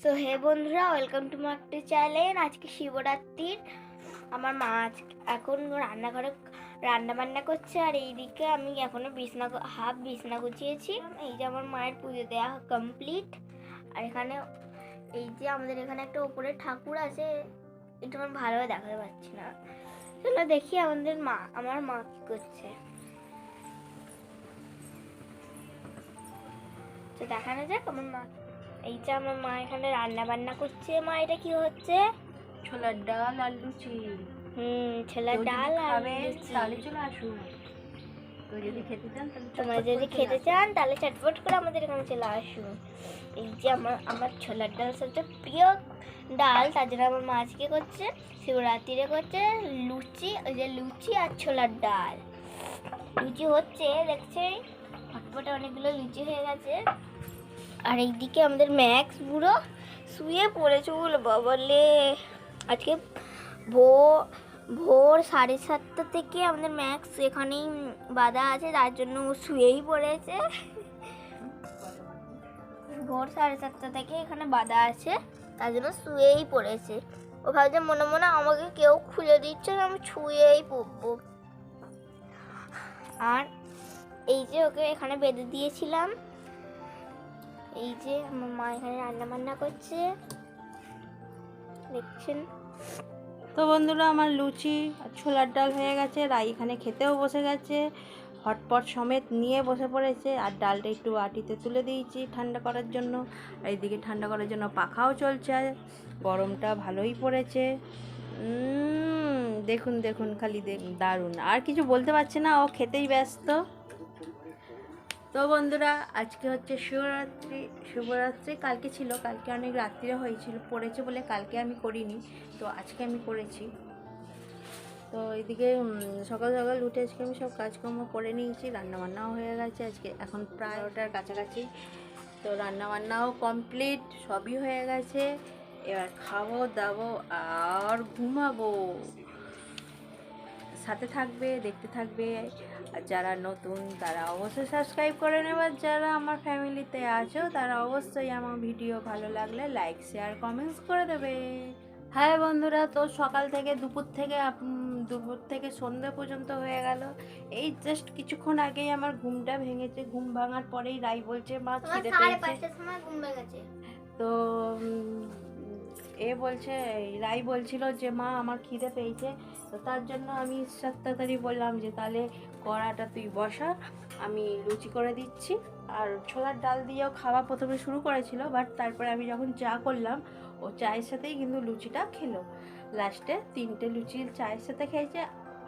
So hey বন্ধুরা, welcome to my একটা channel. আজকে শিবরাত্রির আমার মা এখন রান্নাঘরে রান্না বান্না করছে, আর এইদিকে আমি এখনো হাফ বিছনা গুছিয়েছি। এই যে আমার মায়ের পুজো দেওয়া কমপ্লিট। আর এখানে এই যে আমাদের এখানে একটা উপরে ঠাকুর আছে, এটা আমার ভালোভাবে দেখাতে পাচ্ছি না। চলো দেখি আমার মা কি করছে, তো দেখানো যাক আমার মা। এই যে আমার মা এখানে রান্না বান্না করছে। মা, এটা কি হচ্ছে? ছোলার ডাল আর লুচি। ছোলার ডাল আর লুচি। তাহলে চলে আসুন। তো যদি খেতে চান তাহলে তোমরা যদি খেতে চান তাহলে চটপট করে আমাদের এখানে চলে আসুন। এই যে আমার ছোলার ডাল সবচেয়ে প্রিয় ডাল, তার জন্য আমার মা আজকে করছে, শিবরাত্রিরে করছে লুচি। ওই যে লুচি আর ছোলার ডাল। লুচি হচ্ছে, দেখছে ফটফটে অনেকগুলো লুচি হয়ে গেছে। আর এইদিকে আমাদের ম্যাক্স বুড়ো শুয়ে পড়েছে। বলে বাবলে, আজকে ভোর 7:30 থেকে আমাদের ম্যাক্স এখানেই বাঁধা আছে, তার জন্য ও শুয়েই পড়েছে। ভোর 7:30 থেকে এখানে বাঁধা আছে, তার জন্য শুয়েই পড়েছে। ও ভাবছে মনে মনে আমাকে কেউ খুলে দিচ্ছে না, আমি শুয়েই পড়বো। আর এই যে ওকে এখানে বেঁধে দিয়েছিলাম। এই যে আমার মা এখানে রান্না বান্না করছে, দেখছেন। তো বন্ধুরা, আমার লুচি আর ছোলার ডাল হয়ে গেছে। রাই এখানে খেতেও বসে গেছে, হটপট সমেত নিয়ে বসে পড়েছে। আর ডালটা একটু বাটিতে তুলে দিয়েছি ঠান্ডা করার জন্য। আর এইদিকে ঠান্ডা করার জন্য পাখাও চলছে, গরমটা ভালোই পড়েছে। দেখুন দেখুন, খালি দারুণ। আর কিছু বলতে পারছি না, ও খেতেই ব্যস্ত। তো বন্ধুরা, আজকে হচ্ছে শিবরাত্রি কালকে ছিল, কালকে অনেক রাত্রিরে পড়েছে বলে কালকে আমি করিনি, তো আজকে আমি করেছি। তো এদিকে সকাল সকাল উঠে আজকে আমি সব কাজকর্ম করে নিয়েছি, রান্নাবান্নাও হয়ে গেছে। আজকে এখন প্রায় 9টার কাছাকাছি, তো রান্নাবান্নাও কমপ্লিট, সবই হয়ে গেছে। এবার খাবো দাবো আর ঘুমাবো। সাথে থাকবে, দেখতে থাকবে। আর যারা নতুন তারা অবশ্যই সাবস্ক্রাইব করে নেবে। যারা আমার ফ্যামিলিতে আছো তারা অবশ্যই আমার ভিডিও ভালো লাগলে লাইক শেয়ার কমেন্টস করে দেবে। হ্যাঁ বন্ধুরা, তো সকাল থেকে দুপুর থেকে সন্ধ্যে পর্যন্ত হয়ে গেল। এই জাস্ট কিছুক্ষণ আগেই আমার ঘুমটা ভেঙেছে। ঘুম ভাঙার পরেই রাই বলছে মা খিদে পেয়েছে। তো রাই বলছিল যে মা আমার খিদে পেয়েছে। তো তার জন্য আমি তাড়াতাড়ি বললাম যে তাহলে কড়াটা তুই বসা, আমি লুচি করে দিচ্ছি। আর ছোলার ডাল দিয়েও খাওয়া প্রথমে শুরু করেছিল, বাট তারপরে আমি যখন চা করলাম, ও চায়ের সাথেই কিন্তু লুচিটা খেলো। লাস্টে 3টে লুচি চায়ের সাথে খেয়েছে,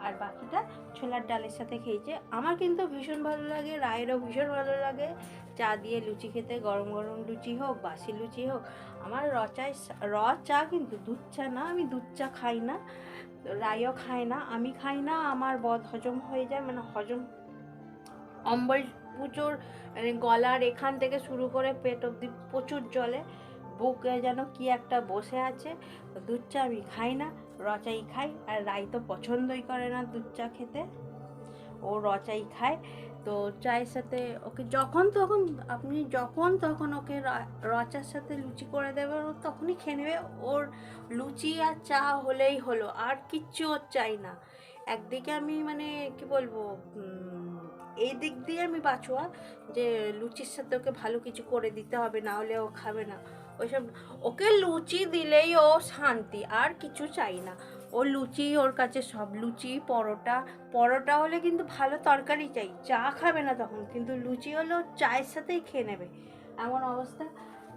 আর বাকিটা ছোলার ডালের সাথে খেয়েছে। আমার কিন্তু ভীষণ ভালো লাগে, রায়েরও ভীষণ ভালো লাগে চা দিয়ে লুচি খেতে। গরম গরম লুচি হোক, বাসি লুচি হোক। আমার র চা, কিন্তু দুধ চা না, আমি দুধ চা খাই না, রাইও খায় না, আমি খাই না। আমার বদ হজম হয়ে যায়, মানে হজম অম্বল প্রচুর, মানে গলার এখান থেকে শুরু করে পেট অব্দি প্রচুর জলে, বুকে যেন কি একটা বসে আছে। দুধ চা আমি খাই না, র চাই খাই। আর রাই তো পছন্দই করে না দুধ চা খেতে, ও র চাই খায়। তো চায়ের সাথে ওকে যখন তখন ওকে র চার সাথে লুচি করে দেবে, ও তখনই খেয়ে নেবে। ওর লুচি আর চা হলেই হলো, আর কিচ্ছু ওর চাই না। একদিকে আমি মানে কি বলবো, এই দিক দিয়ে আমি বাঁচোয়া যে লুচির সাথে ওকে ভালো কিছু করে দিতে হবে, না হলে ও খাবে না ওইসব। ওকে লুচি দিলেই ও শান্তি, আর কিছু চাই না। ও লুচি ওর কাছে সব, লুচি পরোটা হলে কিন্তু ভালো তরকারি চাই, চা খাবে না তখন, কিন্তু লুচি হলেও চায়ের সাথেই খেয়ে নেবে, এমন অবস্থা।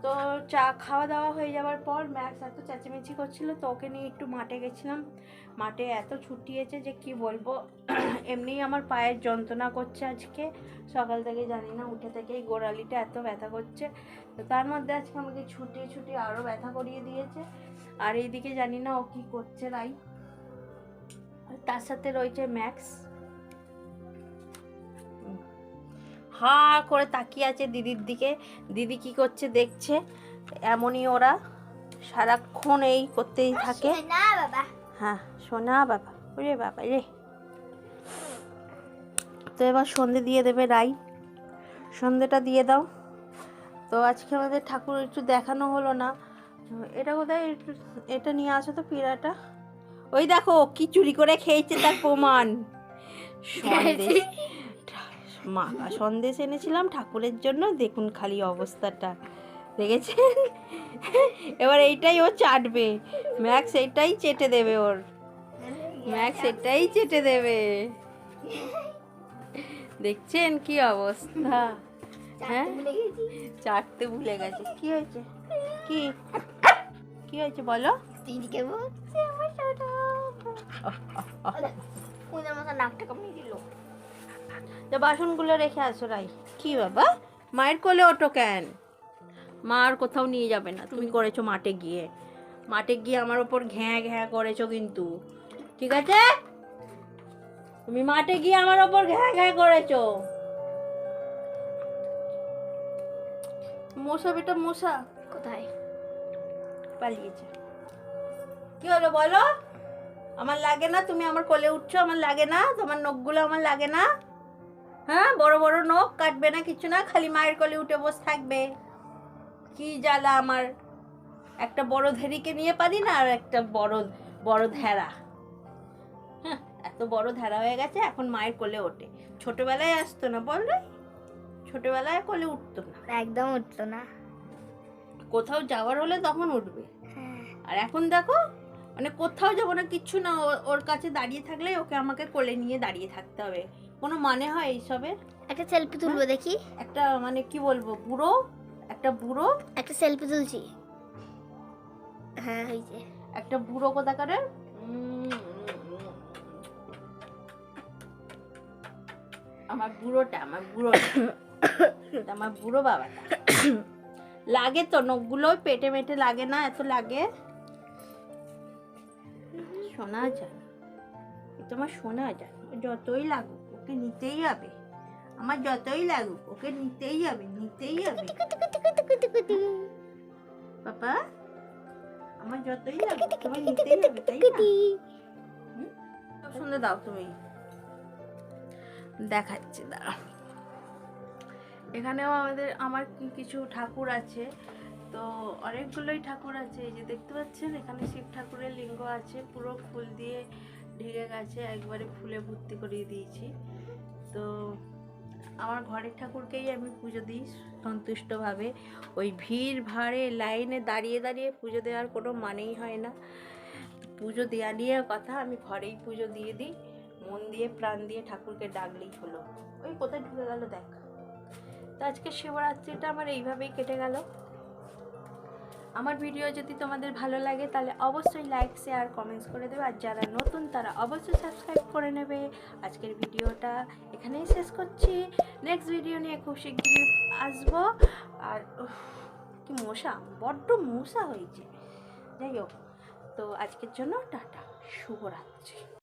তো চা খাওয়া দাওয়া হয়ে যাওয়ার পর ম্যাক্স এত চেঁচামেচি করছিল, তো ওকে নিয়ে একটু মাঠে গেছিলাম। মাঠে এত ছুটিয়েছে যে কি বলবো। এমনিই আমার পায়ের যন্ত্রণা করছে আজকে সকাল থেকে, জানি না, উঠে থেকেই গোড়ালিটা এত ব্যথা করছে। তো তার মধ্যে আজকে আমাকে ছুটি আরও ব্যথা করিয়ে দিয়েছে। আর এইদিকে জানি না ও কি করছে রাই, তার সাথে রয়েছে ম্যাক্স, হা করে তাকিয়ে আছে দিদির দিকে। দিদি কি করছে দেখছে। এমনই ওরা সারাক্ষণ এই করতেই থাকে। হ্যাঁ সোনা বাবা, ওরে বাবা রে। তো এবার সন্ধে দিয়ে দেবে রাই, সন্ধেটা দিয়ে দাও। তো আজকে আমাদের ঠাকুর একটু দেখানো হলো না, এটা কোথায়? এটা নিয়ে আসো তো পিঁড়াটা। ওই দেখো কি চুরি করে খেয়েছে তার প্রমাণ। সন্দেশ, মাখা সন্দেশ এনেছিলাম ঠাকুরের জন্য, দেখুন খালি অবস্থাটা, দেখেছেন? এবার এইটাই ও চাটবে, ম্যাক্স এইটাই চেটে দেবে, ওর ম্যাক্স এটাই চেটে দেবে। দেখছেন কি অবস্থা? হ্যাঁ, চাটতে ভুলে গেছে। কি হয়েছে? কি কি হয়েছে বলো? দিদিকে বলছে আমার ছোট কোনের মতো নাকটা কামড়ে দিল। যা বাসনগুলো রেখে আসো রাই। কি বাবা, মায়ের কোলে ওঠো কেন? মা আর কোথাও নিয়ে যাবে না, তুমি করেছো মাঠে গিয়ে। মাঠে গিয়ে আমার ওপর ঘ্যাঁ ঘ্যাঁ করেছো কিন্তু, ঠিক আছে? তুমি মাঠে গিয়ে আমার ওপর ঘ্যাঁ ঘ্যাঁ করেছো। মশা বেটা মশা কোথায় পালিয়েছে। কি হলো বলো? আমার লাগে না তুমি আমার কোলে উঠছো? আমার লাগে না? তোমার নখগুলো আমার লাগে না? হ্যাঁ, বড় বড় নখ, কাটবে না কিছু না, খালি মায়ের কোলে উঠে বসে থাকবে। কি জ্বালা আমার, একটা বড় ধেরিকে নিয়ে পারি না, আর একটা বড় বড় ধেরা। হ্যাঁ, এত বড় ধেরা হয়ে গেছে, এখন মায়ের কোলে ওঠে। ছোটবেলায় আসতো না বল রে? ছোটবেলায় কোলে উঠতো না, একদম উঠতো না। কোথাও যাওয়ার হলে তখন উঠবে। আর এখন দেখো, মানে কোথাও যাবো না, কিচ্ছু না, ওর কাছে দাঁড়িয়ে থাকলে ওকে আমাকে কোলে নিয়ে দাঁড়িয়ে থাকতে হবে। কোনো মানে হয় এইসবের? একটা সেলফি তুলবো দেখি। একটা মানে কি বলবো, বুড়ো, একটা বুড়ো, একটা সেলফি তুলছি। হ্যাঁ হয়েছে। একটা বুড়ো কোথাকারে। আমার বুড়োটা, আমার বুড়োটা, আমার বুড়ো বাবাটা লাগে তো, নখগুলো পেটে মেটে লাগে না, এত লাগে। শোনা যায়, তোমার শোনা যায়। যতই লাগুক ওকে নিতেই হবে, আমার যতই লাগুক ওকে নিতেই হবে, নিতেই হবে। পাপা, আমার যতই লাগুক তোমার নিতেই হবে, তাই না? শুনে দাও তুমি, দেখাচ্ছি দাঁড়া। এখানেও আমার কিছু ঠাকুর আছে, তো অনেকগুলোই ঠাকুর আছে। এই যে দেখতে পাচ্ছেন, এখানে শিব ঠাকুরের লিঙ্গ আছে, পুরো ফুল দিয়ে ঢেকে গেছে, একবারে ফুলে ভর্তি করিয়ে দিয়েছি। তো আমার ঘরের ঠাকুরকেই আমি পুজো দিই সন্তুষ্টভাবে। ওই ভিড় ভাড়ে লাইনে দাঁড়িয়ে দাঁড়িয়ে পুজো দেওয়ার কোনো মানেই হয় না। পুজো দেওয়া নিয়ে কথা, আমি ঘরেই পুজো দিয়ে দিই, মন দিয়ে প্রাণ দিয়ে ঠাকুরকে ডাকলেই হলো। ওই কোথায় ঢুকে গেল দেখ। তো আজকে শিবরাত্রিটা আমার এইভাবেই কেটে গেল। আমার ভিডিও যদি তোমাদের ভালো লাগে তাহলে অবশ্যই লাইক, শেয়ার, কমেন্টস করে দেবে। আর যারা নতুন তারা অবশ্যই সাবস্ক্রাইব করে নেবে। আজকের ভিডিওটা এখানেই শেষ করছি। নেক্সট ভিডিও নিয়ে খুব শিগগিরই আসবো। আর কি মশা, বড্ড মশা হয়েছে। যাই হোক, তো আজকের জন্য টাটা, শুভরাত্রি।